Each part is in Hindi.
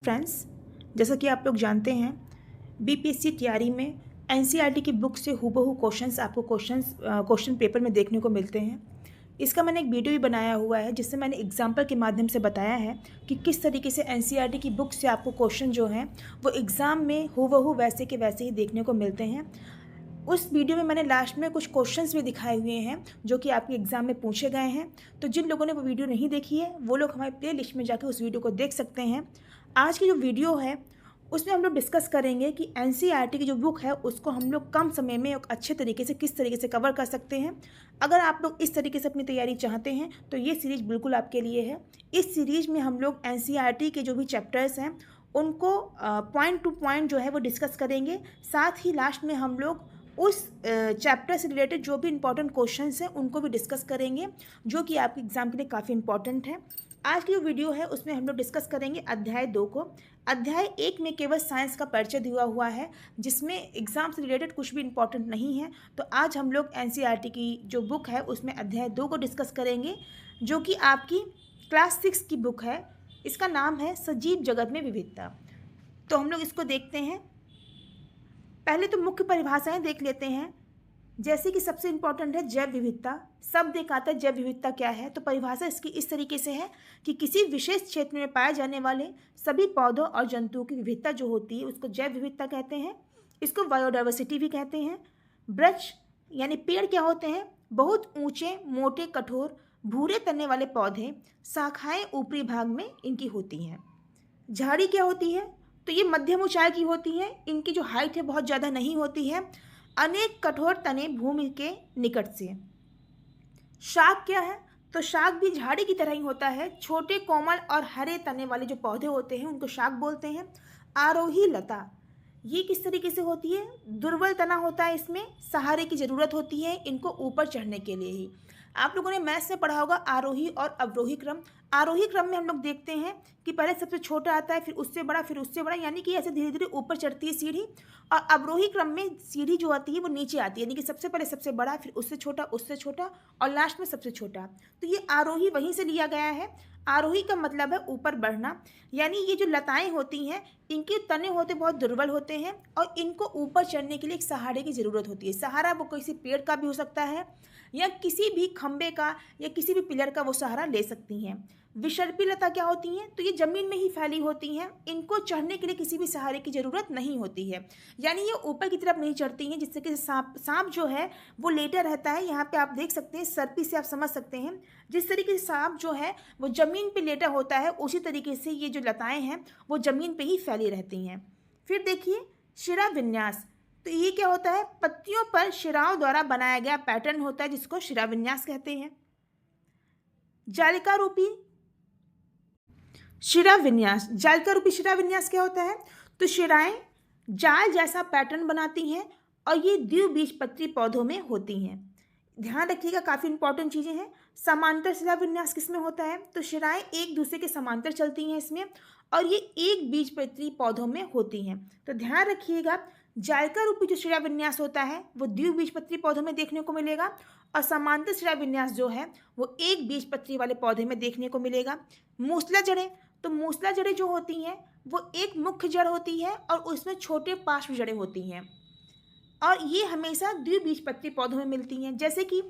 फ्रेंड्स, जैसा कि आप लोग जानते हैं बीपीएससी तैयारी में एनसीईआरटी की बुक से हूबहू आपको क्वेश्चन पेपर में देखने को मिलते हैं। इसका मैंने एक वीडियो भी बनाया हुआ है जिससे मैंने एग्जाम्पल के माध्यम से बताया है कि किस तरीके से एनसीईआरटी की बुक से आपको क्वेश्चन जो हैं वो एग्ज़ाम में हूबहू वैसे के वैसे ही देखने को मिलते हैं। उस वीडियो में मैंने लास्ट में कुछ क्वेश्चंस भी दिखाए हुए हैं जो कि आपके एग्ज़ाम में पूछे गए हैं। तो जिन लोगों ने वो वीडियो नहीं देखी है वो लोग हमारे प्लेलिस्ट में जाकर उस वीडियो को देख सकते हैं। आज की जो वीडियो है उसमें हम लोग डिस्कस करेंगे कि एनसीईआरटी की जो बुक है उसको हम लोग कम समय में और अच्छे तरीके से किस तरीके से कवर कर सकते हैं। अगर आप लोग इस तरीके से अपनी तैयारी चाहते हैं तो ये सीरीज़ बिल्कुल आपके लिए है। इस सीरीज़ में हम लोग एनसीईआरटी के जो भी चैप्टर्स हैं उनको पॉइंट टू पॉइंट जो है वो डिस्कस करेंगे। साथ ही लास्ट में हम लोग उस चैप्टर से रिलेटेड जो भी इंपॉर्टेंट क्वेश्चंस हैं उनको भी डिस्कस करेंगे जो कि आपके एग्ज़ाम के लिए काफ़ी इंपॉर्टेंट है। आज की जो वीडियो है उसमें हम लोग डिस्कस करेंगे अध्याय 2 को। अध्याय 1 में केवल साइंस का परिचय दिया हुआ है जिसमें एग्ज़ाम से रिलेटेड कुछ भी इंपॉर्टेंट नहीं है। तो आज हम लोग एनसीईआरटी की जो बुक है उसमें अध्याय 2 को डिस्कस करेंगे जो कि आपकी क्लास 6 की बुक है। इसका नाम है सजीव जगत में विविधता। तो हम लोग इसको देखते हैं। पहले तो मुख्य परिभाषाएं देख लेते हैं। जैसे कि सबसे इंपॉर्टेंट है जैव विविधता। शब्द एक आता है जैव विविधता क्या है, तो परिभाषा इसकी इस तरीके से है कि किसी विशेष क्षेत्र में पाए जाने वाले सभी पौधों और जंतुओं की विविधता जो होती है उसको जैव विविधता कहते हैं। इसको बायोडाइवर्सिटी भी कहते हैं। वृक्ष यानी पेड़ क्या होते हैं, बहुत ऊंचे मोटे कठोर भूरे तने वाले पौधे, शाखाएं ऊपरी भाग में इनकी होती हैं। झाड़ी क्या होती है, तो ये मध्यम ऊंचाई की होती है, इनकी जो हाइट है बहुत ज़्यादा नहीं होती है, अनेक कठोर तने भूमि के निकट से। शाक क्या है, तो शाक भी झाड़ी की तरह ही होता है, छोटे कोमल और हरे तने वाले जो पौधे होते हैं उनको शाक बोलते हैं। आरोही लता ये किस तरीके से होती है, दुर्बल तना होता है, इसमें सहारे की ज़रूरत होती है इनको ऊपर चढ़ने के लिए ही। आप लोगों ने मैथ्स में पढ़ा होगा आरोही और अवरोही क्रम। आरोही क्रम में हम लोग देखते हैं कि पहले सबसे छोटा आता है, फिर उससे बड़ा, फिर उससे बड़ा, यानी कि ऐसे धीरे धीरे ऊपर चढ़ती है सीढ़ी। और अवरोही क्रम में सीढ़ी जो आती है वो नीचे आती है, यानी कि सबसे पहले सबसे बड़ा, फिर उससे छोटा और लास्ट में सबसे छोटा। तो ये आरोही वहीं से लिया गया है। आरोही का मतलब है ऊपर बढ़ना, यानी ये जो लताएं होती हैं इनके तने होते बहुत दुर्बल होते हैं और इनको ऊपर चढ़ने के लिए एक सहारे की ज़रूरत होती है। सहारा वो किसी पेड़ का भी हो सकता है या किसी भी खंबे का या किसी भी पिलर का वो सहारा ले सकती हैं। विसर्पी लता क्या होती हैं, तो ये ज़मीन में ही फैली होती हैं, इनको चढ़ने के लिए किसी भी सहारे की ज़रूरत नहीं होती है, यानी ये ऊपर की तरफ नहीं चढ़ती हैं, जिससे कि सांप जो है वो लेटा रहता है। यहाँ पे आप देख सकते हैं, सर्पी से आप समझ सकते हैं जिस तरीके से सांप जो है वो ज़मीन पे लेटा होता है उसी तरीके से ये जो लताएँ हैं वो ज़मीन पे ही फैली रहती हैं। फिर देखिए शिरा विन्यास, तो ये क्या होता है, पत्तियों पर शिराओं द्वारा बनाया गया पैटर्न होता है जिसको शिरा विन्यास कहते हैं। जालिका रूपी शिरा विन्यास, जालिका रूपी शिरा विन्यास क्या होता है, तो शिराएं जाल जैसा पैटर्न बनाती हैं और ये द्विबीजपत्री पौधों में होती हैं। ध्यान रखिएगा, काफ़ी इंपॉर्टेंट चीज़ें हैं। समांतर शिरा विन्यास किसमें होता है, तो शिराएं एक दूसरे के समांतर चलती हैं इसमें और ये एक बीजपत्री पौधों में होती हैं। तो ध्यान रखिएगा, जालिका रूपी जो शिरा विन्यास होता है वो द्विबीजपत्री पौधों में देखने को मिलेगा और समांतर शिरा विन्यास जो है वो एक बीजपत्री वाले पौधे में देखने को मिलेगा। मूसला जड़ें, तो मूसला जड़ें जो होती हैं वो एक मुख्य जड़ होती है और उसमें छोटे पार्श्व जड़ें होती हैं और ये हमेशा द्विबीजपत्री पौधों में मिलती हैं। जैसे कि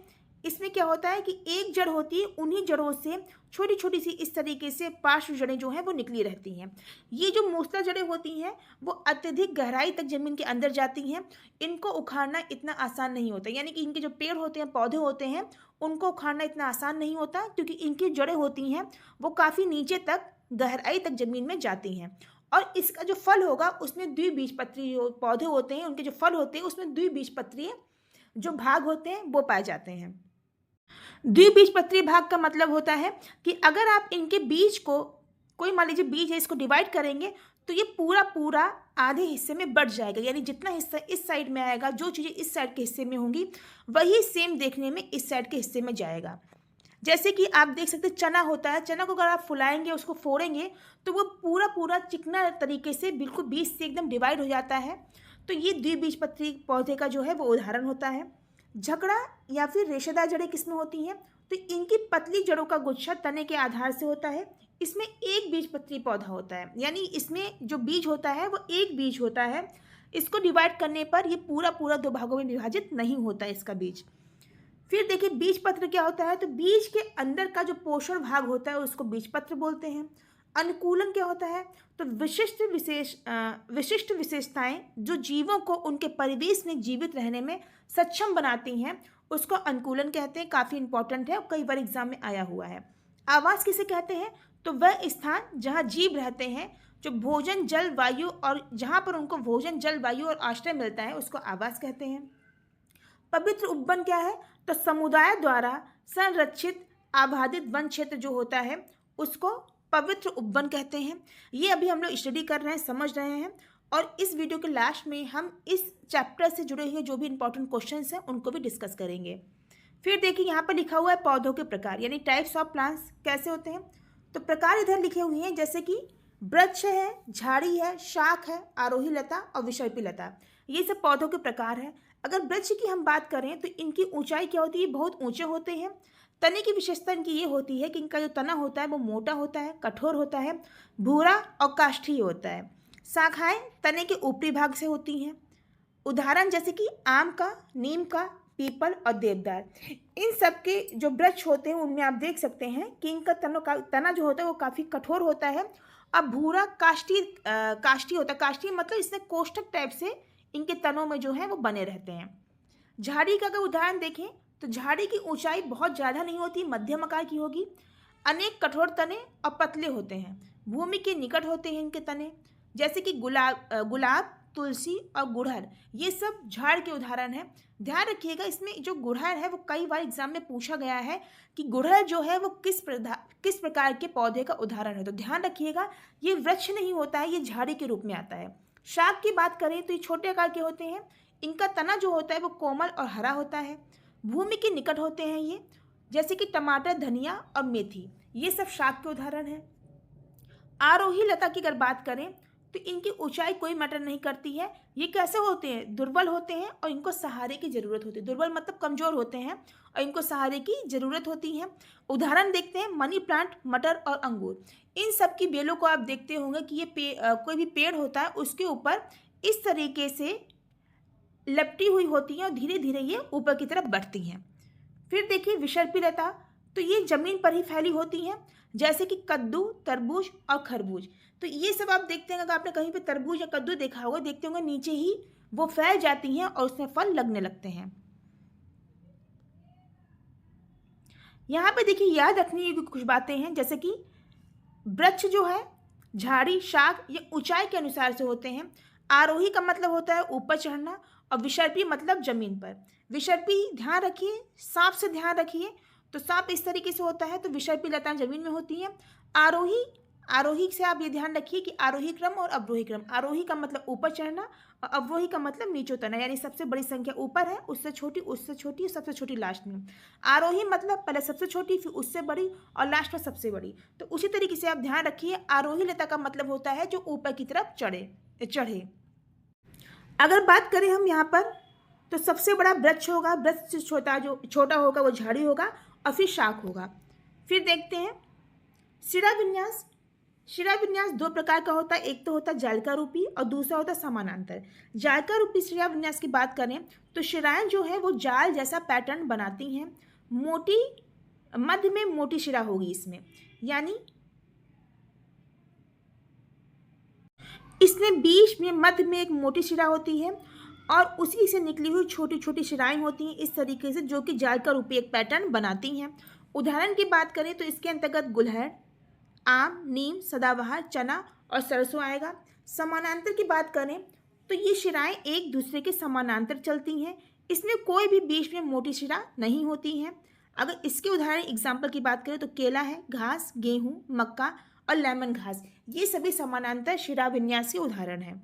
इसमें क्या होता है कि एक जड़ होती है, उन्हीं जड़ों से छोटी छोटी सी इस तरीके से पार्श्व जड़ें जो हैं वो निकली रहती हैं। ये जो मूसला जड़ें होती हैं वो अत्यधिक गहराई तक जमीन के अंदर जाती हैं, इनको उखाड़ना इतना आसान नहीं होता, यानी कि इनके जो पेड़ होते हैं, पौधे होते हैं, उनको उखाड़ना इतना आसान नहीं होता क्योंकि इनकी जड़ें होती हैं वो काफ़ी नीचे तक गहराई तक जमीन में जाती हैं। और इसका जो फल होगा उसमें द्विबीजपत्री पौधे होते हैं, उनके जो फल होते हैं उसमें द्विबीजपत्री जो भाग होते हैं वो पाए जाते हैं। द्विबीजपत्री भाग का मतलब होता है कि अगर आप इनके बीज को, कोई मान लीजिए बीज है, इसको डिवाइड करेंगे तो ये पूरा पूरा आधे हिस्से में बढ़ जाएगा, यानी जितना हिस्सा इस साइड में आएगा, जो चीज़ें इस साइड के हिस्से में होंगी वही सेम देखने में इस साइड के हिस्से में जाएगा। जैसे कि आप देख सकते हैं चना होता है, चना को अगर आप फुलाएंगे, उसको फोड़ेंगे तो वो पूरा पूरा चिकना तरीके से बिल्कुल बीज से एकदम डिवाइड हो जाता है। तो ये द्विबीजपत्री पौधे का जो है वो उदाहरण होता है। झकड़ा या फिर रेशेदार जड़ें किस में होती हैं, तो इनकी पतली जड़ों का गुच्छा तने के आधार से होता है। इसमें एक बीजपत्री पौधा होता है, यानी इसमें जो बीज होता है वो एक बीज होता है। इसको डिवाइड करने पर ये पूरा पूरा दो भागों में विभाजित नहीं होता है इसका बीज। फिर देखिए बीजपत्र क्या होता है, तो बीज के अंदर का जो पोषण भाग होता है उसको बीजपत्र बोलते हैं। अनुकूलन क्या होता है, तो विशिष्ट विशेषताएं जो जीवों को उनके परिवेश में जीवित रहने में सक्षम बनाती हैं उसको अनुकूलन कहते हैं। काफ़ी इंपॉर्टेंट है और कई बार एग्जाम में आया हुआ है। आवास किसे कहते हैं, तो वह स्थान जहाँ जीव रहते हैं, जो भोजन जल वायु और जहाँ पर उनको भोजन जल वायु और आश्रय मिलता है उसको आवास कहते हैं। पवित्र उपवन क्या है, तो समुदाय द्वारा संरक्षित आबादित वन क्षेत्र जो होता है उसको पवित्र उपवन कहते हैं। ये अभी हम लोग स्टडी कर रहे हैं, समझ रहे हैं, और इस वीडियो के लास्ट में हम इस चैप्टर से जुड़े हुए जो भी इंपॉर्टेंट क्वेश्चंस हैं उनको भी डिस्कस करेंगे। फिर देखिए यहाँ पर लिखा हुआ है पौधों के प्रकार, यानी टाइप्स ऑफ प्लांट्स कैसे होते हैं। तो प्रकार इधर लिखे हुए हैं, जैसे कि वृक्ष है, झाड़ी है, शाख है, आरोही लता और विषर्पी लता, ये सब पौधों के प्रकार हैं। अगर वृक्ष की हम बात करें तो इनकी ऊंचाई क्या होती है, बहुत ऊंचे होते हैं। तने की विशेषता इनकी ये होती है कि इनका जो तना होता है वो मोटा होता है, कठोर होता है, भूरा और काष्ठीय होता है। शाखाएं तने के ऊपरी भाग से होती हैं। उदाहरण जैसे कि आम का, नीम का, पीपल और देवदार, इन सब के जो वृक्ष होते हैं उनमें आप देख सकते हैं कि इनका तना जो होता है वो काफ़ी कठोर होता है और भूरा काष्ठीय होता है। काष्ठीय मतलब इसमें कोष्ठक टाइप से इनके तनों में जो है वो बने रहते हैं। झाड़ी का अगर उदाहरण देखें तो झाड़ी की ऊंचाई बहुत ज़्यादा नहीं होती, मध्यम आकार की होगी। अनेक कठोर तने और पतले होते हैं, भूमि के निकट होते हैं इनके तने, जैसे कि गुलाब, तुलसी और गुड़हल, ये सब झाड़ के उदाहरण हैं। ध्यान रखिएगा इसमें जो गुड़हल है वो कई बार एग्जाम में पूछा गया है कि गुड़हल जो है वो किस प्रकार के पौधे का उदाहरण है, तो ध्यान रखिएगा ये वृक्ष नहीं होता है, ये झाड़ी के रूप में आता है। शाक की बात करें तो ये छोटे आकार के होते हैं, इनका तना जो होता है वो कोमल और हरा होता है, भूमि के निकट होते हैं ये, जैसे कि टमाटर, धनिया और मेथी, ये सब शाक के उदाहरण हैं। आरोही लता की अगर बात करें तो इनकी ऊंचाई कोई मैटर नहीं करती है। ये कैसे होते हैं, दुर्बल होते हैं और इनको सहारे की ज़रूरत होती है। दुर्बल मतलब कमज़ोर होते हैं और इनको सहारे की ज़रूरत होती है। उदाहरण देखते हैं मनी प्लांट, मटर और अंगूर, इन सब की बेलों को आप देखते होंगे कि ये कोई भी पेड़ होता है उसके ऊपर इस तरीके से लपटी हुई होती हैं और धीरे धीरे ये ऊपर की तरफ बढ़ती हैं। फिर देखिए विषर्पी लता, तो ये ज़मीन पर ही फैली होती हैं, जैसे कि कद्दू, तरबूज और खरबूज। तो ये सब आप देखते हैं, अगर आपने कहीं पे तरबूज या कद्दू देखा होगा, देखते होंगे नीचे ही वो फैल जाती हैं और उसमें फल लगने लगते हैं। यहाँ पे देखिए याद रखने की कुछ बातें हैं, जैसे कि वृक्ष जो है, झाड़ी, शाख, ये ऊंचाई के अनुसार से होते हैं। आरोही का मतलब होता है ऊपर चढ़ना और विषर्पी मतलब जमीन पर। विषर्पी ध्यान रखिए, सांप से ध्यान रखिए, तो सांप इस तरीके से होता है, तो विषर्पी लताएं जमीन में होती हैं। आरोही से आप ये ध्यान रखिए कि आरोही क्रम और अवरोही क्रम। आरोही का मतलब ऊपर चढ़ना और अवरोही का मतलब नीचे उतरना, यानी सबसे बड़ी संख्या ऊपर है, उससे छोटी, सबसे छोटी लास्ट में। आरोही मतलब पहले सबसे छोटी, फिर उससे बड़ी और लास्ट में सबसे बड़ी। तो उसी तरीके से आप ध्यान रखिए, आरोही लता का मतलब होता है जो ऊपर की तरफ चढ़े। अगर बात करें हम यहाँ पर, तो सबसे बड़ा वृक्ष होगा, वृक्ष से छोटा होगा वो झाड़ी होगा और फिर शाख होगा। फिर देखते हैं शिराविन्यास। शिराविन्यास दो प्रकार का होता है, एक तो होता है जालिका रूपी और दूसरा होता है समानांतर। जालिका रूपी शिराविन्यास की बात करें तो शिराएं जो है वो जाल जैसा पैटर्न बनाती हैं। मध्य में मोटी शिरा होगी इसमें, यानी इसमें बीच में मध्य में एक मोटी शिरा होती है और उसी से निकली हुई छोटी छोटी शिराएं होती हैं इस तरीके से, जो कि जालिका रूपी एक पैटर्न बनाती हैं। उदाहरण की बात करें तो इसके अंतर्गत गुलहड़, आम, नीम, सदाबहार, चना और सरसों आएगा। समानांतर की बात करें तो ये शिराएं एक दूसरे के समानांतर चलती हैं, इसमें कोई भी बीच में मोटी शिरा नहीं होती हैं। अगर इसके उदाहरण एग्जाम्पल की बात करें तो केला है, घास, गेहूँ, मक्का और लेमन घास, ये सभी समानांतर शिराविन्यास के उदाहरण हैं।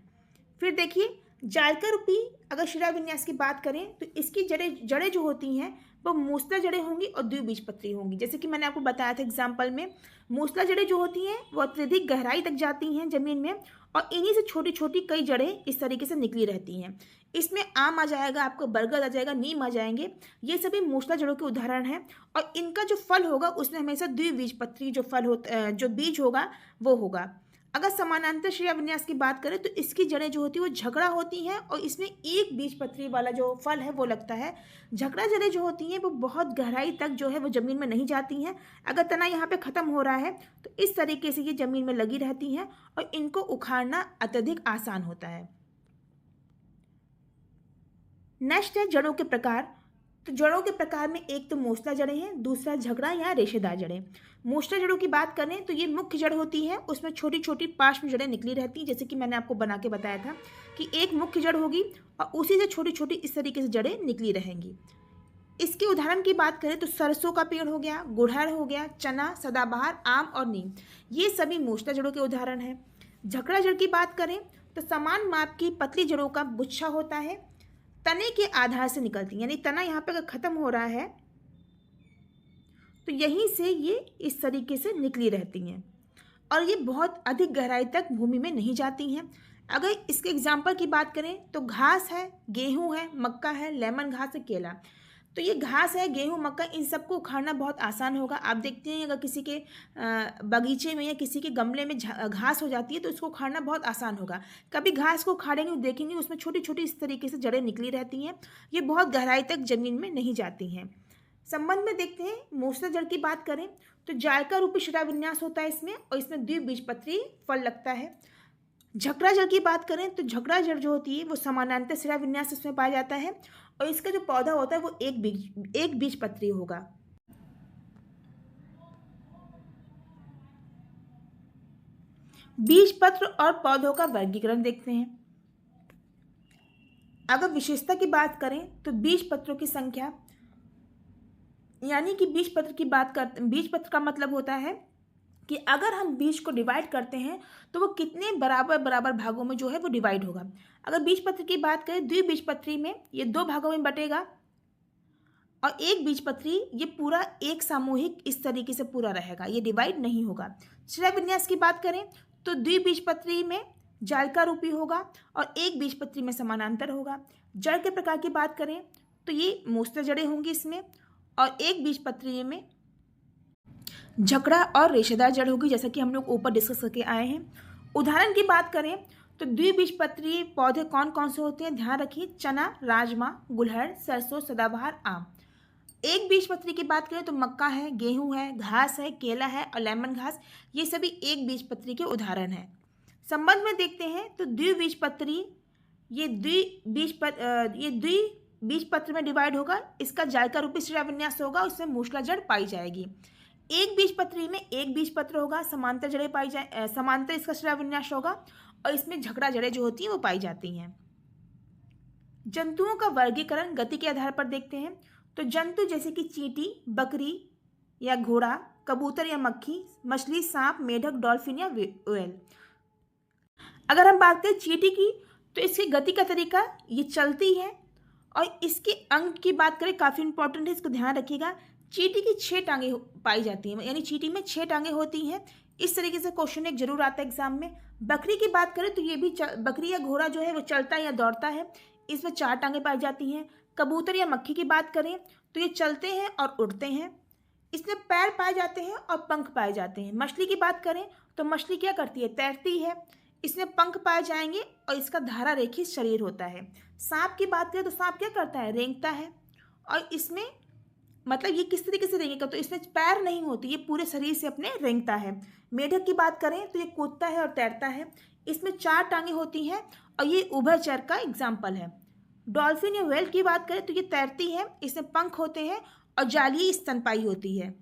फिर देखिए जालिका रूपी अगर शिराविन्यास की बात करें तो इसकी जड़ें जो होती हैं वो मूसला जड़ें होंगी और द्विबीजपत्री होंगी। जैसे कि मैंने आपको बताया था एग्जाम्पल में, मूसला जड़ें जो होती हैं वो अत्यधिक गहराई तक जाती हैं ज़मीन में, और इन्हीं से छोटी छोटी कई जड़ें इस तरीके से निकली रहती हैं। इसमें आम आ जाएगा, आपको बरगद आ जाएगा, नीम आ जाएंगे, ये सभी मूसला जड़ों के उदाहरण हैं। और इनका जो फल होगा उसमें हमेशा द्विबीजपत्री जो फल होता, जो बीज होगा वो होगा। अगर समानांतर शिलाविन्यास की बात करें तो इसकी जड़ें जो होती है वो झगड़ा होती हैं, और इसमें एक बीजपत्री वाला जो फल है वो लगता है। झगड़ा जड़ें जो होती हैं वो बहुत गहराई तक जो है वो ज़मीन में नहीं जाती हैं। अगर तना यहाँ पे ख़त्म हो रहा है तो इस तरीके से ये ज़मीन में लगी रहती हैं, और इनको उखाड़ना अत्यधिक आसान होता है। नेक्स्ट है जड़ों के प्रकार। तो जड़ों के प्रकार में एक तो मूसला जड़ें हैं, दूसरा झगड़ा या रेशेदार जड़ें। मूसला जड़ों की बात करें तो ये मुख्य जड़ होती है, उसमें छोटी छोटी पार्श्व जड़ें निकली रहती हैं, जैसे कि मैंने आपको बना के बताया था कि एक मुख्य जड़ होगी और उसी से छोटी छोटी इस तरीके से जड़ें निकली रहेंगी। इसके उदाहरण की बात करें तो सरसों का पेड़ हो गया, गुड़हल हो गया, चना, सदाबहार, आम और नीम, ये सभी मूसला जड़ों के उदाहरण हैं। झगड़ा जड़ की बात करें तो समान माप की पतली जड़ों का गुच्छा होता है, तने के आधार से निकलती है, यानी तना यहाँ पे अगर खत्म हो रहा है तो यहीं से ये इस तरीके से निकली रहती हैं, और ये बहुत अधिक गहराई तक भूमि में नहीं जाती हैं। अगर इसके एग्जाम्पल की बात करें तो घास है, गेहूं है, मक्का है, लेमन घास है, केला। तो ये घास है, गेहूं, मक्का, इन सबको उखाड़ना बहुत आसान होगा। आप देखते हैं अगर किसी के बगीचे में या किसी के गमले में घास हो जाती है तो उसको उखाड़ना बहुत आसान होगा। कभी घास को उखाड़ेंगे देखेंगे उसमें छोटी छोटी इस तरीके से जड़ें निकली रहती हैं, ये बहुत गहराई तक जमीन में नहीं जाती हैं। संबंध में देखते हैं, मूसला जड़ की बात करें तो जायका रूपी शिलाविन्यास होता है इसमें, और इसमें द्विबीजपत्री फल लगता है। झगड़ा जड़ की बात करें तो झगड़ा जड़ जो होती है वो समानांतर शिलाविन्यास इसमें पाया जाता है, और इसका जो पौधा होता है वो एक बीजपत्री होगा। बीजपत्र और पौधों का वर्गीकरण देखते हैं। अगर विशेषता की बात करें तो बीजपत्रों की संख्या, यानी कि बीजपत्र का मतलब होता है कि अगर हम बीज को डिवाइड करते हैं तो वो कितने बराबर बराबर भागों में जो है वो डिवाइड होगा। अगर बीजपत्र की बात करें द्विबीजपत्री में ये 2 भागों में बटेगा, और एक बीजपत्री ये पूरा एक सामूहिक इस तरीके से पूरा रहेगा, ये डिवाइड नहीं होगा। शिलाविन्यास की बात करें तो द्विबीजपत्री में जायका रूपी होगा और एक बीजपत्री में समानांतर होगा। जड़ के प्रकार की बात करें तो ये मूसला जड़ें होंगी इसमें, और एक बीजपत्री में झगड़ा और रेशेदार जड़ होगी, जैसा कि हम लोग ऊपर डिस्कस करके आए हैं। उदाहरण की बात करें तो द्विबीजपत्री पौधे कौन कौन से होते हैं, ध्यान रखिए, चना, राजमा, गुड़हल, सरसों, सदाबहार, आम। एक बीजपत्री की बात करें तो मक्का है, गेहूं है, घास है, केला है और लेमन घास, ये सभी एक बीजपत्री के उदाहरण हैं। संबंध में देखते हैं तो द्विबीजपत्री ये द्विबीजपत्र में डिवाइड होगा, इसका जायका रूपी शिलाविन्यास होगा, उसमें मूसला जड़ पाई जाएगी। एक बीजपत्री में एक बीजपत्र होगा, समांतर जड़ें पाई जाए, समांतर इसका शिलाविन्यास होगा, और इसमें झगड़ा जड़ें जो होती हैं वो पाई जाती हैं। जंतुओं का वर्गीकरण गति के आधार पर देखते हैं। तो जंतु जैसे कि चींटी, बकरी या घोड़ा, कबूतर या मक्खी, मछली, सांप, मेढक, डॉल्फिन या व्हेल। अगर हम बात करें चींटी की तो इसकी गति का तरीका, ये चलती है, और इसके अंग की बात करें काफ़ी इंपॉर्टेंट है, इसको ध्यान रखिएगा। चींटी की 6 टांगें पाई जाती हैं, यानी चींटी में 6 टांगें होती हैं। इस तरीके से क्वेश्चन एक जरूर आता है एग्जाम में। बकरी की बात करें तो ये भी बकरी या घोड़ा जो है वो चलता या दौड़ता है, इसमें 4 टांगें पाई जाती हैं। कबूतर या मक्खी की बात करें तो ये चलते हैं और उड़ते हैं, इसमें पैर पाए जाते हैं और पंख पाए जाते हैं। मछली की बात करें तो मछली क्या करती है, तैरती है, इसमें पंख पाए जाएंगे और इसका धारा रेखित शरीर होता है। सांप की बात करें तो सांप क्या करता है, रेंगता है, और इसमें मतलब ये किस तरीके से रेंगेगा, तो इसमें पैर नहीं होती, ये पूरे शरीर से अपने रेंगता है। मेढक की बात करें तो ये कूदता है और तैरता है, इसमें 4 टांगें होती हैं और ये उभयचर का एग्जाम्पल है। डॉल्फिन या व्हेल की बात करें तो ये तैरती है, इसमें पंख होते हैं और जालीय स्तनपायी होती है,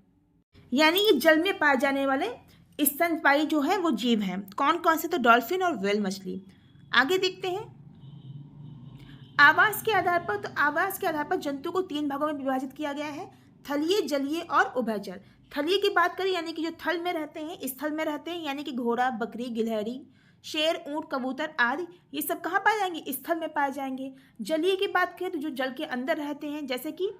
यानी ये जल में पाए जाने वाले स्तनपायी जो है वो जीव हैं। कौन कौन से, तो डॉल्फिन और व्हेल मछली। आगे देखते हैं आवास के आधार पर। तो आवास के आधार पर जंतु को 3 भागों में विभाजित किया गया है, थलीय, जलीय और उभयचर। थलीय की बात करें यानी कि जो थल में रहते हैं, स्थल में रहते हैं, यानी कि घोड़ा, बकरी, गिलहरी, शेर, ऊंट, कबूतर आदि, ये सब कहाँ पाए जाएंगे, स्थल में पाए जाएंगे। जलीय की बात करें तो जो जल के अंदर रहते हैं, जैसे कि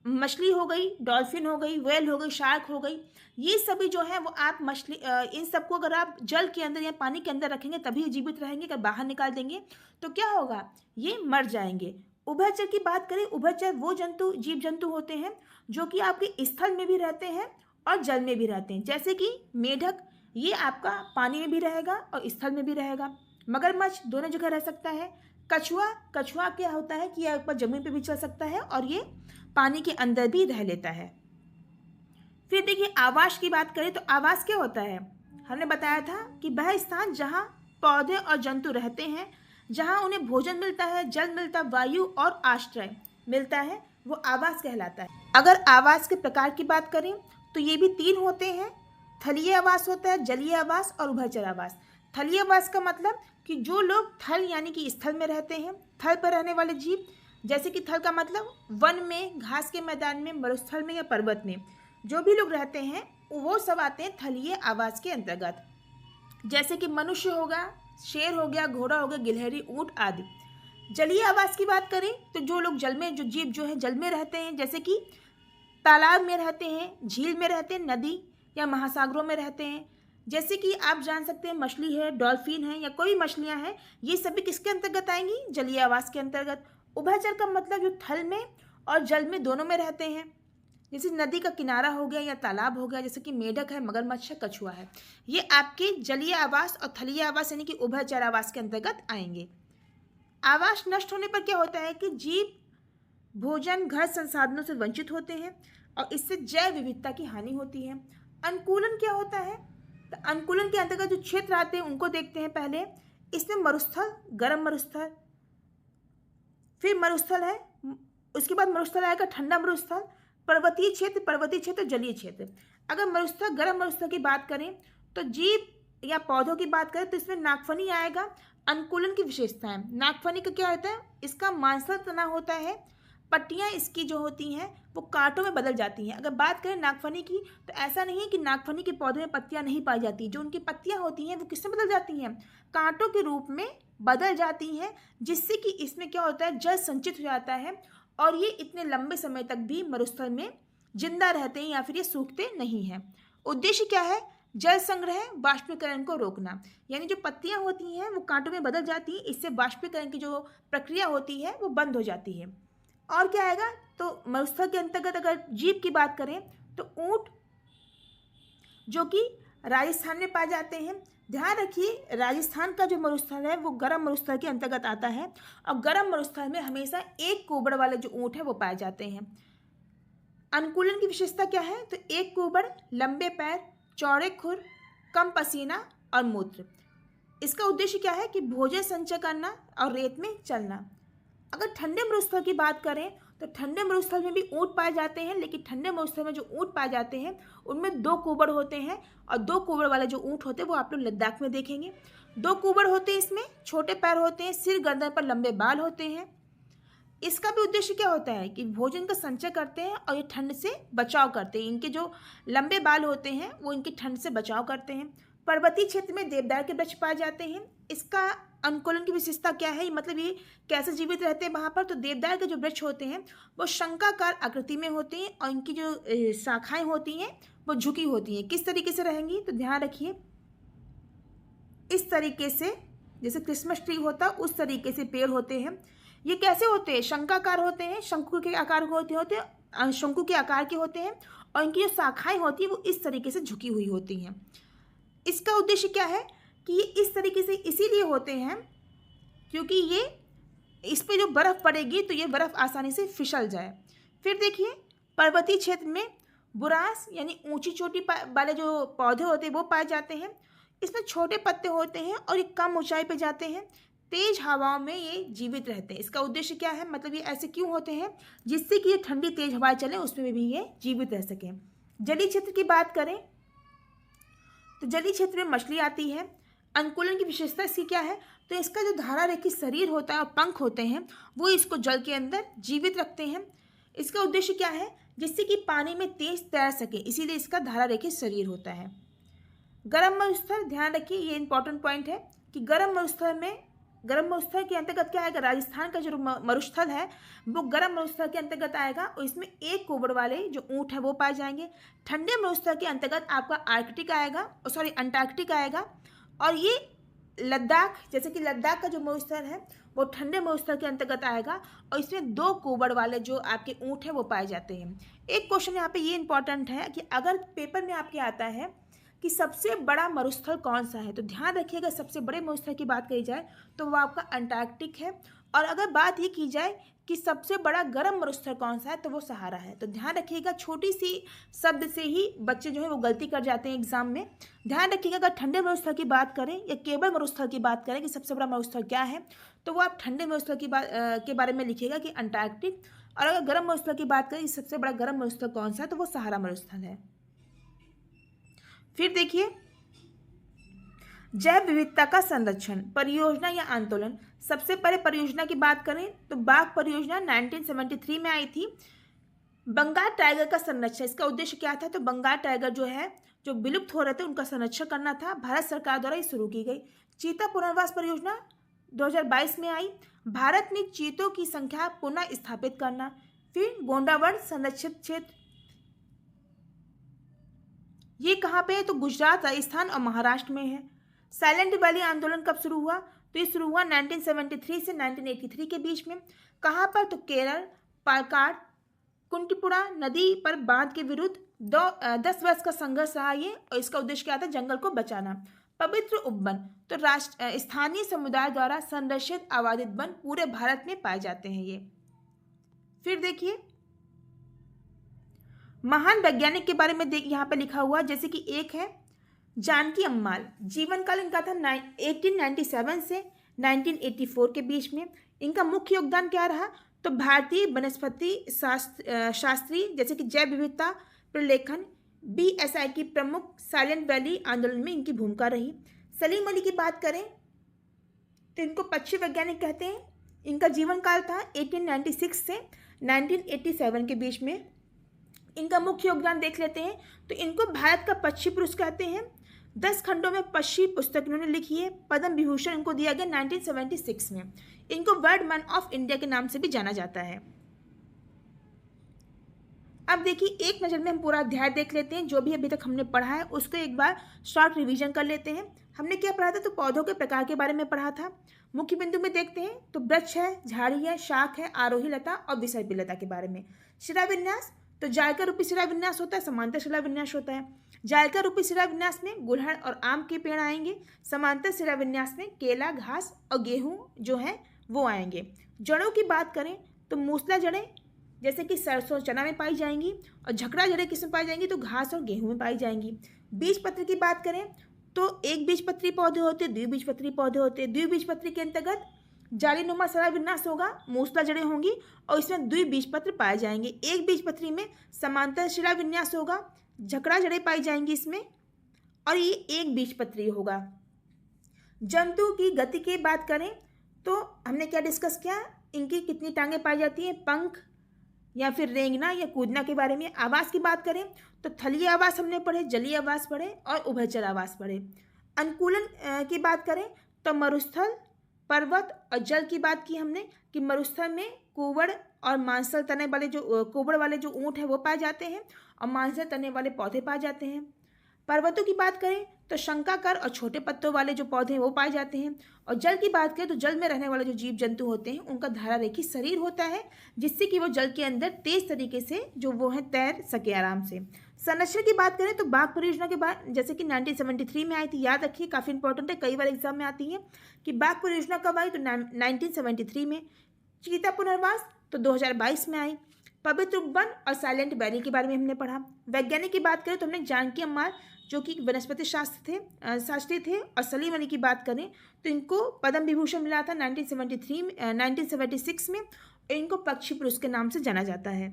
मछली हो गई, डॉल्फिन हो गई, व्हेल हो गई, शार्क हो गई, ये सभी जो है वो आप मछली इन सबको अगर आप जल के अंदर या पानी के अंदर रखेंगे तभी ये जीवित रहेंगे। अगर बाहर निकाल देंगे तो क्या होगा, ये मर जाएंगे। उभयचर की बात करें, उभयचर वो जंतु जीव जंतु होते हैं जो कि आपके स्थल में भी रहते हैं और जल में भी रहते हैं। जैसे कि मेढक, ये आपका पानी में भी रहेगा और स्थल में भी रहेगा। मगरमच्छ दोनों जगह रह सकता है। कछुआ, कछुआ क्या होता है कि यह ऊपर जमीन पे भी चल सकता है और ये पानी के अंदर भी रह लेता है। फिर देखिए आवास की बात करें तो आवास क्या होता है, हमने बताया था कि वह स्थान जहाँ पौधे और जंतु रहते हैं, जहाँ उन्हें भोजन मिलता है, जल मिलता है, वायु और आश्रय मिलता है, वो आवास कहलाता है। अगर आवास के प्रकार की बात करें तो ये भी 3 होते हैं। थलीय आवास होता है, जलीय आवास और उभयचर आवास। थलीय आवास का मतलब कि जो लोग थल यानी कि स्थल में रहते हैं, थल पर रहने वाले जीव, जैसे कि थल का मतलब वन में, घास के मैदान में, मरुस्थल में या पर्वत में जो भी लोग रहते हैं वो सब आते हैं थलीय आवास के अंतर्गत। जैसे कि मनुष्य होगा, शेर हो गया, घोड़ा हो गया, गिलहरी, ऊंट आदि। जलीय आवास की बात करें तो जो लोग जल में, जो जीव जो है जल में रहते हैं, जैसे कि तालाब में रहते हैं, झील में रहते हैं, नदी या महासागरों में रहते हैं। जैसे कि आप जान सकते हैं मछली है, डॉल्फिन है या कोई मछलियां हैं, ये सभी किसके अंतर्गत आएंगी, जलीय आवास के अंतर्गत। उभयचर का मतलब जो थल में और जल में दोनों में रहते हैं, जैसे नदी का किनारा हो गया या तालाब हो गया, जैसे कि मेढक है, मगरमच्छ है, कछुआ है, ये आपके जलीय आवास और थलीय आवास यानी कि उभयचर आवास के अंतर्गत आएंगे। आवास नष्ट होने पर क्या होता है कि जीव भोजन, घर, संसाधनों से वंचित होते हैं और इससे जैव विविधता की हानि होती है। अनुकूलन क्या होता है, तो अनुकूलन के अंतर्गत जो क्षेत्र आते हैं उनको देखते हैं पहले। इसमें मरुस्थल, गर्म मरुस्थल, फिर मरुस्थल है, उसके बाद मरुस्थल आएगा ठंडा मरुस्थल, पर्वतीय क्षेत्र, जलीय क्षेत्र। अगर मरुस्थल, गर्म मरुस्थल की बात करें तो जीव या पौधों की बात करें तो इसमें नागफनी आएगा। अनुकूलन की विशेषताएं, नागफनी का क्या होता है, इसका मांसल तना होता है, पट्टियां इसकी जो होती हैं वो कांटों में बदल जाती हैं। अगर बात करें नागफनी की तो ऐसा नहीं है कि नागफनी के पौधे में पत्तियां नहीं पाई जाती, जो उनकी पत्तियां होती हैं वो किससे बदल जाती हैं, कांटों के रूप में बदल जाती हैं, जिससे कि इसमें क्या होता है, जल संचित हो जाता है और ये इतने लंबे समय तक भी मरुस्थल में जिंदा रहते हैं या फिर ये सूखते नहीं हैं। उद्देश्य क्या है, जल संग्रह, वाष्पीकरण को रोकना, यानी जो पत्तियां होती हैं वो कांटों में बदल जाती हैं, इससे वाष्पीकरण की जो प्रक्रिया होती है वो बंद हो जाती है। और क्या आएगा, तो मरुस्थल के अंतर्गत अगर जीव की बात करें तो ऊंट, जो कि राजस्थान में पाए जाते हैं। ध्यान रखिए राजस्थान का जो मरुस्थल है वो गर्म मरुस्थल के अंतर्गत आता है और गर्म मरुस्थल में हमेशा एक कुबड़ वाले जो ऊंट है वो पाए जाते हैं। अनुकूलन की विशेषता क्या है, तो एक कुबड़, लंबे पैर, चौड़े खुर, कम पसीना और मूत्र। इसका उद्देश्य क्या है कि भोजन संचय करना और रेत में चलना। अगर ठंडे मरुस्थल की बात करें तो ठंडे मरुस्थल में भी ऊंट पाए जाते हैं, लेकिन ठंडे मरुस्थल में जो ऊंट पाए जाते हैं उनमें 2 कुबड़ होते हैं और 2 कुबड़ वाले जो ऊंट होते हैं वो आप लोग लद्दाख में देखेंगे। 2 कुबड़ होते हैं, इसमें छोटे पैर होते हैं, सिर गर्दन पर लंबे बाल होते हैं। इसका भी उद्देश्य क्या होता है कि भोजन का संचय करते हैं और ये ठंड से बचाव करते हैं। इनके जो लंबे बाल होते हैं वो इनकी ठंड से बचाव करते हैं। पर्वतीय क्षेत्र में देवदार के वृक्ष पाए जाते हैं। इसका अनुकूलन की विशेषता क्या है, मतलब ये कैसे जीवित रहते हैं वहाँ पर, तो देवदार के जो वृक्ष होते हैं वो शंखाकार आकृति में होते हैं और इनकी जो शाखाएं होती हैं वो झुकी होती हैं। किस तरीके से रहेंगी, तो ध्यान रखिए इस तरीके से, जैसे क्रिसमस ट्री होता है उस तरीके से पेड़ होते हैं। ये कैसे होते हैं, शंखाकार होते हैं, शंकु के आकार होते हैं, शंकु के आकार के होते हैं और इनकी जो शाखाएं होती हैं वो इस तरीके से झुकी हुई होती हैं। इसका उद्देश्य क्या है कि ये इस तरीके से इसीलिए होते हैं क्योंकि ये इस पे जो बर्फ़ पड़ेगी तो ये बर्फ़ आसानी से फिसल जाए। फिर देखिए पर्वतीय क्षेत्र में बुरांस यानी ऊंची चोटी वाले जो पौधे होते हैं वो पाए जाते हैं। इसमें छोटे पत्ते होते हैं और ये कम ऊंचाई पे जाते हैं। तेज हवाओं में ये जीवित रहते हैं। इसका उद्देश्य क्या है, मतलब ये ऐसे क्यों होते हैं, जिससे कि ये ठंडी तेज हवाएं चलें उसमें भी ये जीवित रह सकें। जलीय क्षेत्र की बात करें तो जलीय क्षेत्र में मछली आती है। अनुकूलन की विशेषता इसकी क्या है, तो इसका जो धारा रेखी शरीर होता है और पंख होते हैं वो इसको जल के अंदर जीवित रखते हैं। इसका उद्देश्य क्या है, जिससे कि पानी में तेज तैर सके, इसीलिए इसका धारा रेखी शरीर होता है। गर्म मरुस्थल, ध्यान रखिए ये इंपॉर्टेंट पॉइंट है कि गर्म मरुस्थल में गर्म मरुस्थल के अंतर्गत क्या आएगा, राजस्थान का जो मरुस्थल है वो गर्म मरुस्थल के अंतर्गत आएगा और इसमें एक कुबड़ वाले जो ऊँट है वो पाए जाएंगे। ठंडे मरुस्थल के अंतर्गत आपका आर्कटिक आएगा, सॉरी अंटार्कटिक आएगा, और ये लद्दाख, जैसे कि लद्दाख का जो मरुस्थल है वो ठंडे मरुस्थल के अंतर्गत आएगा और इसमें 2 कुबड़ वाले जो आपके ऊँट हैं वो पाए जाते हैं। एक क्वेश्चन यहाँ पे ये इंपॉर्टेंट है कि अगर पेपर में आपके आता है कि सबसे बड़ा मरुस्थल कौन सा है, तो ध्यान रखिएगा सबसे बड़े मरुस्थल की बात कही जाए तो वो आपका अंटार्कटिक है, और अगर बात ये की जाए कि सबसे बड़ा गर्म मरुस्थल कौन सा है तो वो सहारा है। तो ध्यान रखिएगा, छोटी सी शब्द से ही बच्चे जो है वो गलती कर जाते हैं एग्जाम में। ध्यान रखिएगा, अगर ठंडे मरुस्थल की बात करें या केवल मरुस्थल की बात करें कि सबसे बड़ा मरुस्थल क्या है, तो वो आप ठंडे मरुस्थल की बात के बारे में लिखिएगा कि अंटार्कटिक, और अगर गर्म मरुस्थल की बात करें सबसे बड़ा गर्म मरुस्थल कौन सा है तो वो सहारा मरुस्थल है। फिर देखिए, जैव विविधता का संरक्षण परियोजना या आंदोलन। सबसे पहले परियोजना की बात करें तो बाघ परियोजना 1973 में आई थी। बंगाल टाइगर का संरक्षण, इसका उद्देश्य क्या था, तो बंगाल टाइगर जो है जो विलुप्त हो रहे थे उनका संरक्षण करना था, भारत सरकार द्वारा ये शुरू की गई। चीता पुनर्वास परियोजना 2022 में आई, भारत में चीतों की संख्या पुनः स्थापित करना। फिर गोंडावड़ संरक्षित क्षेत्र, ये कहाँ पे है, तो गुजरात, राजस्थान और महाराष्ट्र में है। साइलेंट वैली आंदोलन कब शुरू हुआ, तो ये शुरू हुआ 1973 से 1983 के बीच में। कहाँ पर, तो केरल, पालक्काड, कुंटिपुड़ा नदी पर बांध के विरुद्ध 10 वर्ष का संघर्ष रहा ये, और इसका उद्देश्य क्या था, जंगल को बचाना। पवित्र उपवन, तो स्थानीय समुदाय द्वारा संरक्षित आबादित वन पूरे भारत में पाए जाते हैं ये। फिर देखिए, महान वैज्ञानिक के बारे में यहाँ पे लिखा हुआ, जैसे कि एक है जानकी अम्माल, जीवन काल इनका था 1897 से 1984 के बीच में। इनका मुख्य योगदान क्या रहा, तो भारतीय वनस्पति शास्त्री, जैसे कि जैव विविधता प्रलेखन, BSI की प्रमुख, साइलेंट वैली आंदोलन में इनकी भूमिका रही। सलीम अली की बात करें तो इनको पक्षी वैज्ञानिक कहते हैं। इनका जीवन काल था 1896 से 1987 के बीच में। इनका मुख्य योगदान देख लेते हैं, तो इनको भारत का पक्षी पुरुष कहते हैं। 10 खंडों में पक्षी पुस्तक इन्होंने लिखी है। पद्म विभूषण इनको दिया गया 1976 में। इनको बर्ड मैन ऑफ इंडिया के नाम से भी जाना जाता है। अब देखिए, एक नज़र में हम पूरा अध्याय देख लेते हैं, जो भी अभी तक हमने पढ़ा है उसको एक बार शॉर्ट रिवीजन कर लेते हैं। हमने क्या पढ़ा था, तो पौधों के प्रकार के बारे में पढ़ा था। मुख्य बिंदु में देखते हैं तो वृक्ष है, झाड़ी है, शाख है, आरोही लता और विसर्पी लता के बारे में। शिलाविन्यास, तो जायका रूपी शिलाविन्यास होता है, समांतर शिलाविन्यास होता है। जायका रूपी शिलाविन्यास में गुड़हल और आम के पेड़ आएंगे। समांतर शिलाविन्यास में केला, घास और गेहूं जो है वो आएंगे। जड़ों की बात करें तो मूसला जड़ें जैसे कि सरसों चना में पाई जाएंगी, और झकड़ा जड़ें किस में पाई जाएंगी, तो घास और गेहूं में पाई जाएंगी। बीज पत्र की बात करें तो एक बीजपत्री पौधे होते हैं, द्विबीजपत्री पौधे होते हैं। द्विबीजपत्री के अंतर्गत जालीनुमा शिलाविन्यास होगा, मूसला जड़ें होंगी और इसमें द्विबीजपत्र पाए जाएंगे। एक बीजपत्री में समांतर शिलाविन्यास होगा, झकड़ा जड़ें पाई जाएंगी इसमें, और ये एक बीजपत्री होगा। जंतु की गति की बात करें तो हमने क्या डिस्कस किया, इनकी कितनी टांगें पाई जाती हैं, पंख या फिर रेंगना या कूदना के बारे में। आवास की बात करें तो थलीय आवास हमने पढ़े, जलीय आवास पढ़े और उभयचर आवास पढ़े। अनुकूलन की बात करें तो मरुस्थल, पर्वत और जल की बात की हमने कि मरुस्थल में कुवड़ और मांसल तने वाले जो कुवड़ वाले जो ऊँट है वो पाए जाते हैं, और मांसल तने वाले पौधे पाए जाते हैं। पर्वतों की बात करें तो शंकाकार और छोटे पत्तों वाले जो पौधे हैं वो पाए जाते हैं। और जल की बात करें तो जल में रहने वाले जो जीव जंतु होते हैं उनका धारारेखी शरीर होता है, जिससे कि वो जल के अंदर तेज तरीके से जो वो है तैर सके आराम से। संरक्षण की बात करें तो बाघ परियोजना के बाद जैसे कि 1973 में आई थी, याद रखिए काफ़ी इंपॉर्टेंट है, कई बार एग्जाम में आती है कि बाघ परियोजना कब आई, तो 1973 में। चीता पुनर्वास तो 2022 में आई। पवित्र उपवन और साइलेंट वैली के बारे में हमने पढ़ा। वैज्ञानिक की बात करें तो हमने जानकी अम्माल जो कि वनस्पति शास्त्री थे, और सलीम अली की बात करें तो इनको पद्म विभूषण मिला था 1976 में, और इनको पक्षी पुरुष के नाम से जाना जाता है।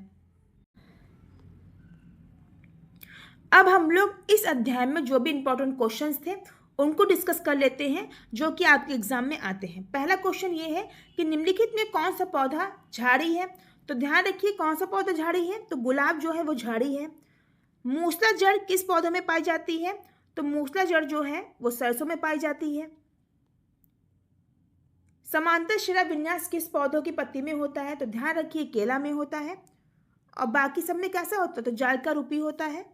अब हम लोग इस अध्याय में जो भी इंपॉर्टेंट क्वेश्चंस थे उनको डिस्कस कर लेते हैं, जो कि आपके एग्जाम में आते हैं। पहला क्वेश्चन ये है कि निम्नलिखित में कौन सा पौधा झाड़ी है, तो ध्यान रखिए कौन सा पौधा झाड़ी है, तो गुलाब जो है वो झाड़ी है। मूसला जड़ किस पौधे में पाई जाती है, तो मूसला जड़ जो है वो सरसों में पाई जाती है। समांतर शिरा विन्यास किस पौधों की पत्ती में होता है? तो ध्यान रखिए केला में होता है, और बाकी सब में कैसा होता है? तो जायका रूपी होता है।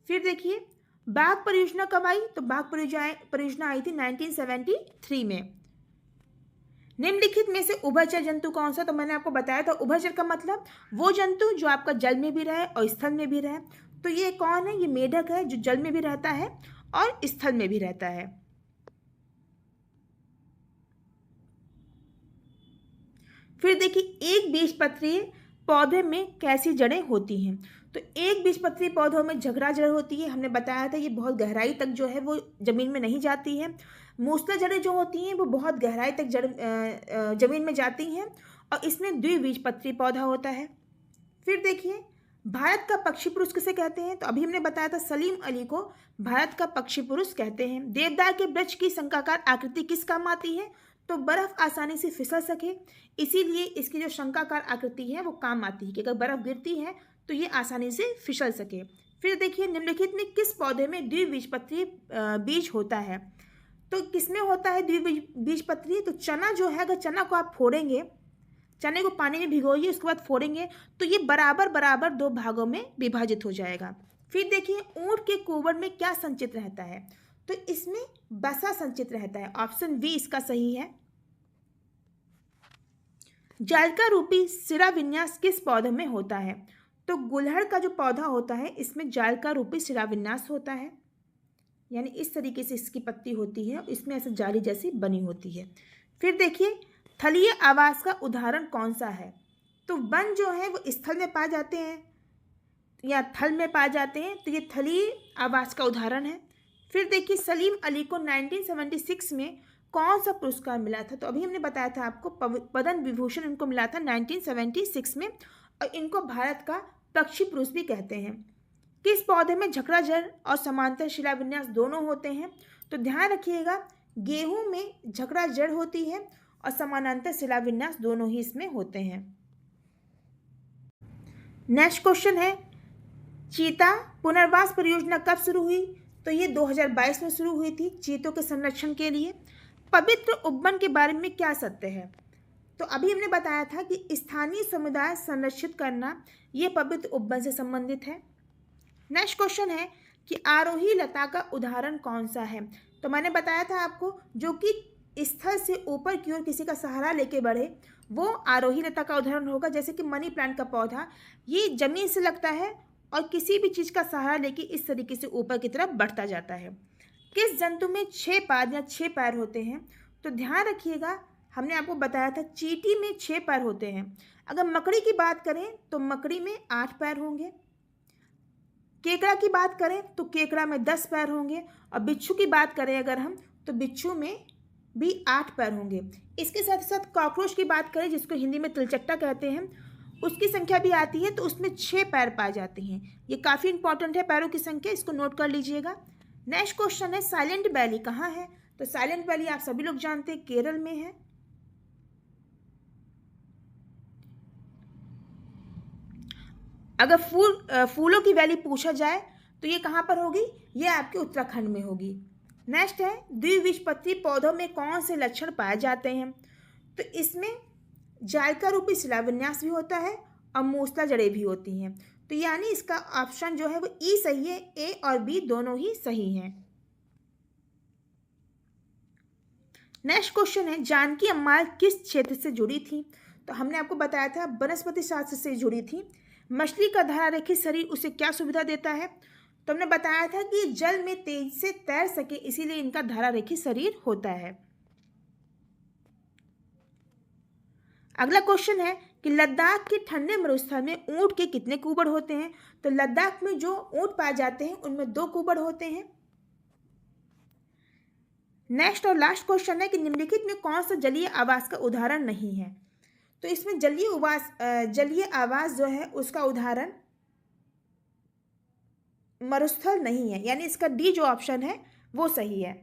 फिर देखिए बाघ परियोजना कब आई? तो बाघ परियोजना आई थी 1973 में। निम्नलिखित में से उभयचर जंतु कौन सा? तो मैंने आपको बताया था उभयचर का मतलब वो जंतु जो आपका जल में भी रहे और स्थल में भी रहे। तो ये कौन है? ये मेढक है जो जल में भी रहता है और स्थल में भी रहता है। फिर देखिए एक बीजपत्रीय पौधे में कैसी जड़ें होती हैं? तो एक बीजपत्रीय पौधों में झगड़ा जड़ होती है। हमने बताया था ये बहुत गहराई तक जो है वो जमीन में नहीं जाती है। मूसला जड़ें जो होती हैं वो बहुत गहराई तक जमीन में जाती हैं, और इसमें द्विबीजपत्री पौधा होता है। फिर देखिए भारत का पक्षी पुरुष किसे कहते हैं? तो अभी हमने बताया था सलीम अली को भारत का पक्षी पुरुष कहते हैं। देवदार के वृक्ष की शंखाकार आकृति किस काम आती है? तो बर्फ आसानी से फिसल सके, इसीलिए इसकी जो शंखाकार आकृति है वो काम आती है कि अगर बर्फ गिरती है तो ये आसानी से फिसल सके। फिर देखिए निम्नलिखित में किस पौधे में द्विबीजपत्री बीज होता है? तो किसमें होता है द्विबीजपत्री? तो चना जो है, अगर चना को आप फोड़ेंगे, चने को पानी में भिगोइए उसके बाद फोड़ेंगे तो ये बराबर बराबर दो भागों में विभाजित हो जाएगा। फिर देखिए ऊंट के कुबड़ में क्या संचित रहता है? तो इसमें बसा संचित रहता है। ऑप्शन बी इसका सही है। जायका रूपी सिरा विन्यास किस पौधे में होता है? तो गुलहड़ का जो पौधा होता है इसमें जायका रूपी सिरा विन्यास होता है, यानी इस तरीके से इसकी पत्ती होती है, इसमें ऐसे जाली जैसी बनी होती है। फिर देखिए थलीय आवास का उदाहरण कौन सा है? तो वन जो है वो स्थल में पाए जाते हैं या थल में पाए जाते हैं, तो ये थलीय आवास का उदाहरण है। फिर देखिए सलीम अली को 1976 में कौन सा पुरस्कार मिला था? तो अभी हमने बताया था आपको पद्म विभूषण इनको मिला था 1976 में, और इनको भारत का पक्षी पुरुष भी कहते हैं। किस पौधे में झकड़ा जड़ और समांतर शिलाविन्यास दोनों होते हैं? तो ध्यान रखिएगा गेहूं में झकड़ा जड़ होती है और समानांतर शिलाविन्यास दोनों ही इसमें होते हैं। नेक्स्ट क्वेश्चन है चीता पुनर्वास परियोजना कब शुरू हुई? तो ये 2022 में शुरू हुई थी चीतों के संरक्षण के लिए। पवित्र उपवन के बारे में क्या सत्य है? तो अभी हमने बताया था कि स्थानीय समुदाय संरक्षित करना ये पवित्र उपवन से संबंधित है। नेक्स्ट क्वेश्चन है कि आरोही लता का उदाहरण कौन सा है? तो मैंने बताया था आपको जो कि स्थल से ऊपर की ओर किसी का सहारा लेके बढ़े वो आरोही लता का उदाहरण होगा। जैसे कि मनी प्लांट का पौधा ये जमीन से लगता है और किसी भी चीज़ का सहारा लेके इस तरीके से ऊपर की तरफ बढ़ता जाता है। किस जंतु में 6 पाद या 6 पैर होते हैं? तो ध्यान रखिएगा हमने आपको बताया था चींटी में 6 पैर होते हैं। अगर मकड़ी की बात करें तो मकड़ी में 8 पैर होंगे। केकड़ा की बात करें तो केकड़ा में 10 पैर होंगे, और बिच्छू की बात करें अगर हम तो बिच्छू में भी 8 पैर होंगे। इसके साथ साथ कॉकरोच की बात करें जिसको हिंदी में तिलचट्टा कहते हैं, उसकी संख्या भी आती है तो उसमें 6 पैर पाए जाते हैं। ये काफ़ी इंपॉर्टेंट है पैरों की संख्या, इसको नोट कर लीजिएगा। नेक्स्ट क्वेश्चन है साइलेंट वैली कहाँ है? तो साइलेंट वैली आप सभी लोग जानते हैं केरल में है। अगर फूलों की वैली पूछा जाए तो ये कहाँ पर होगी? ये आपके उत्तराखंड में होगी। नेक्स्ट है द्विबीजपत्री पौधों में कौन से लक्षण पाए जाते हैं? तो इसमें जायका रूपी शिलाविन्यास भी होता है और मूसला जड़ें भी होती हैं। तो यानी इसका ऑप्शन जो है वो ई सही है, ए और बी दोनों ही सही हैं। नेक्स्ट क्वेश्चन है जानकी अम्माल किस क्षेत्र से जुड़ी थी? तो हमने आपको बताया था वनस्पति शास्त्र से जुड़ी थी। मछली का धारा रेखी शरीर उसे क्या सुविधा देता है? तो हमने बताया था कि जल में तेज से तैर सके इसीलिए इनका धारा रेखी शरीर होता है। अगला क्वेश्चन है कि लद्दाख के ठंडे मरुस्थल में ऊंट के कितने कुबड़ होते हैं? तो लद्दाख में जो ऊंट पाए जाते हैं उनमें 2 कुबड़ होते हैं। नेक्स्ट और लास्ट क्वेश्चन है कि निम्नलिखित में कौन सा जलीय आवास का उदाहरण नहीं है? तो इसमें जलीय आवास जो है उसका उदाहरण मरुस्थल नहीं है, यानी इसका डी जो ऑप्शन है वो सही है।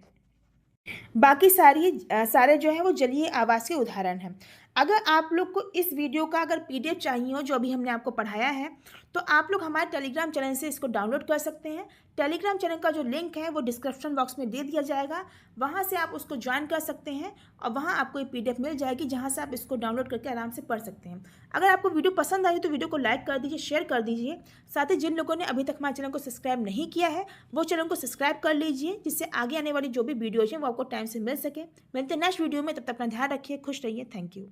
बाकी सारे जो है वो जलीय आवास के उदाहरण हैं। अगर आप लोग को इस वीडियो का अगर पीडीएफ चाहिए हो जो अभी हमने आपको पढ़ाया है, तो आप लोग हमारे टेलीग्राम चैनल से इसको डाउनलोड कर सकते हैं। टेलीग्राम चैनल का जो लिंक है वो डिस्क्रिप्शन बॉक्स में दे दिया जाएगा, वहाँ से आप उसको ज्वाइन कर सकते हैं और वहाँ आपको ये पीडीएफ मिल जाएगी जहाँ से आप इसको डाउनलोड करके आराम से पढ़ सकते हैं। अगर आपको वीडियो पसंद आई तो वीडियो को लाइक कर दीजिए, शेयर कर दीजिए। साथ ही जिन लोगों ने अभी तक हमारे चैनल को सब्सक्राइब नहीं किया है वो चैनल को सब्सक्राइब कर लीजिए, जिससे आगे आने वाली जो भी वीडियोज हैं वो आपको टाइम से मिल सके। मिलते हैं नेक्स्ट वीडियो में, तब तक अपना ध्यान रखिए, खुश रहिए। Thank you.